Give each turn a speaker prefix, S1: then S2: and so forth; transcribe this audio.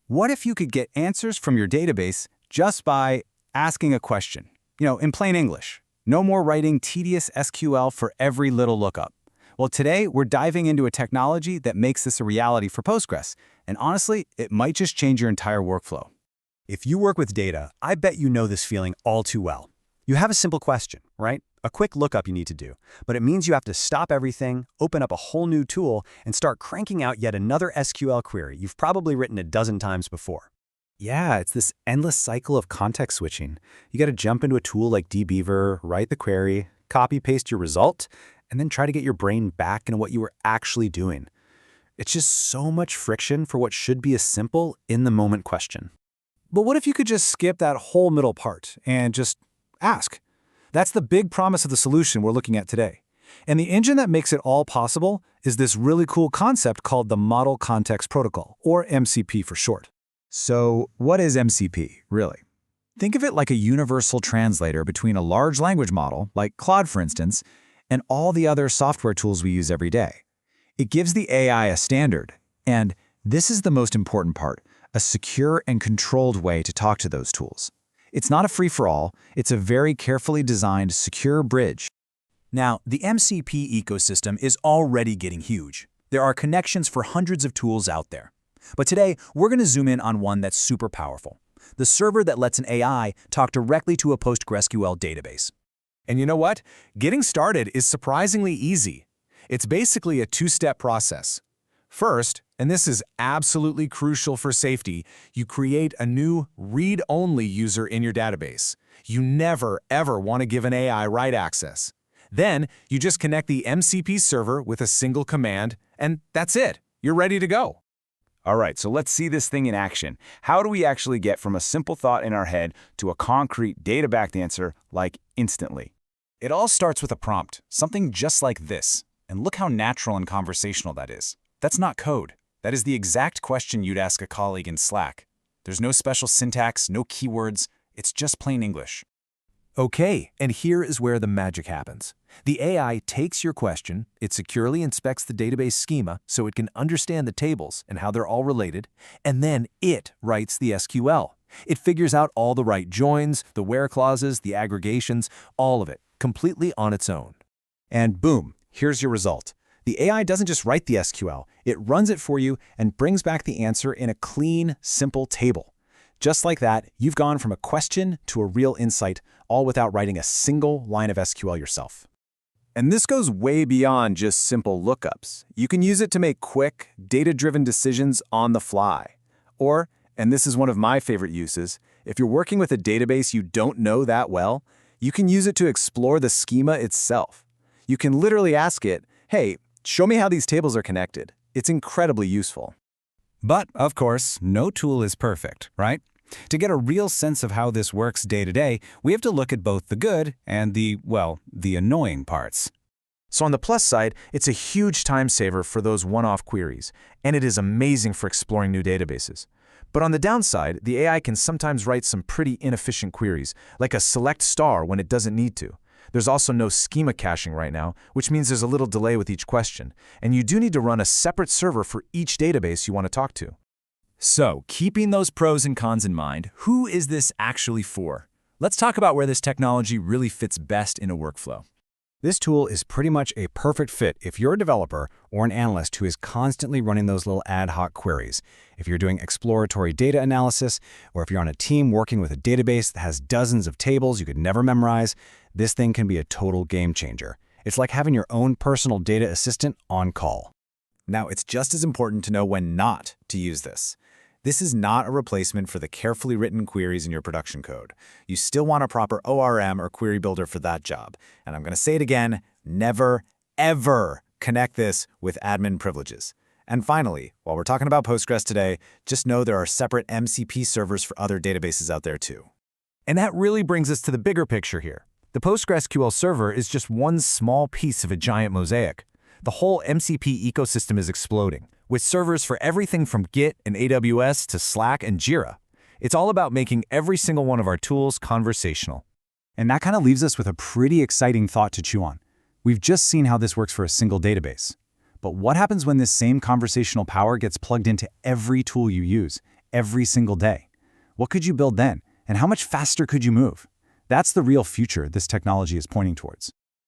S1: What if you could get answers from your database just by asking a question? In plain English. No more writing tedious SQL for every little lookup. Well, today we're diving into a technology that makes this a reality for Postgres. And honestly, it might just change your entire workflow.
S2: If you work with data, I bet you know this feeling all too well. You have a simple question, right? A quick lookup you need to do, but it means you have to stop everything, open up a whole new tool, and start cranking out yet another SQL query you've probably written a dozen times before.
S1: Yeah, it's this endless cycle of context switching. You got to jump into a tool like dbeaver, write the query, copy-paste your result, and then try to get your brain back into what you were actually doing. It's just so much friction for what should be a simple, in-the-moment question. But what if you could just skip that whole middle part and just ask? That's the big promise of the solution we're looking at today. And the engine that makes it all possible is this really cool concept called the Model Context Protocol, or MCP for short. So what is MCP, really? Think of it like a universal translator between a large language model, like Claude for instance, and all the other software tools we use every day. It gives the AI a standard, and this is the most important part, a secure and controlled way to talk to those tools. It's not a free-for-all, it's a very carefully designed, secure bridge.
S3: Now, the MCP ecosystem is already getting huge. There are connections for hundreds of tools out there. But today, we're going to zoom in on one that's super powerful, the server that lets an AI talk directly to a PostgreSQL database. And you know what? Getting started is surprisingly easy. It's basically a two-step process. First, and this is absolutely crucial for safety, you create a new read-only user in your database. You never, ever want to give an AI write access. Then, you just connect the MCP server with a single command, and that's it. You're ready to go.
S4: All right, so let's see this thing in action. How do we actually get from a simple thought in our head to a concrete data-backed answer, like instantly?
S3: It all starts with a prompt, something just like this. And look how natural and conversational that is. That's not code. That is the exact question you'd ask a colleague in Slack. There's no special syntax, no keywords. It's just plain English. Okay, and here is where the magic happens. The AI takes your question, it securely inspects the database schema so it can understand the tables and how they're all related, and then it writes the SQL. It figures out all the right joins, the where clauses, the aggregations, all of it, completely on its own.
S1: And boom, here's your result. The AI doesn't just write the SQL, it runs it for you and brings back the answer in a clean, simple table. Just like that, you've gone from a question to a real insight, all without writing a single line of SQL yourself. And this goes way beyond just simple lookups. You can use it to make quick, data-driven decisions on the fly. Or, and this is one of my favorite uses, if you're working with a database you don't know that well, you can use it to explore the schema itself. You can literally ask it, hey, show me how these tables are connected. It's incredibly useful. But, of course, no tool is perfect, right? To get a real sense of how this works day to day, we have to look at both the good and the annoying parts.
S3: So on the plus side, it's a huge time saver for those one-off queries, and it is amazing for exploring new databases. But on the downside, the AI can sometimes write some pretty inefficient queries, like a select star when it doesn't need to. There's also no schema caching right now, which means there's a little delay with each question, and you do need to run a separate server for each database you want to talk to. So, keeping those pros and cons in mind, who is this actually for? Let's talk about where this technology really fits best in a workflow.
S1: This tool is pretty much a perfect fit if you're a developer or an analyst who is constantly running those little ad hoc queries. If you're doing exploratory data analysis, or if you're on a team working with a database that has dozens of tables you could never memorize, this thing can be a total game changer. It's like having your own personal data assistant on call. Now, it's just as important to know when not to use this. This is not a replacement for the carefully written queries in your production code. You still want a proper ORM or query builder for that job. And I'm going to say it again, never, ever connect this with admin privileges. And finally, while we're talking about Postgres today, just know there are separate MCP servers for other databases out there too.
S3: And that really brings us to the bigger picture here. The PostgreSQL server is just one small piece of a giant mosaic. The whole MCP ecosystem is exploding, with servers for everything from Git and AWS to Slack and Jira. It's all about making every single one of our tools conversational.
S1: And that kind of leaves us with a pretty exciting thought to chew on. We've just seen how this works for a single database. But what happens when this same conversational power gets plugged into every tool you use,
S3: every single day. What could you build then? And how much faster could you move? That's the real future this technology is pointing towards.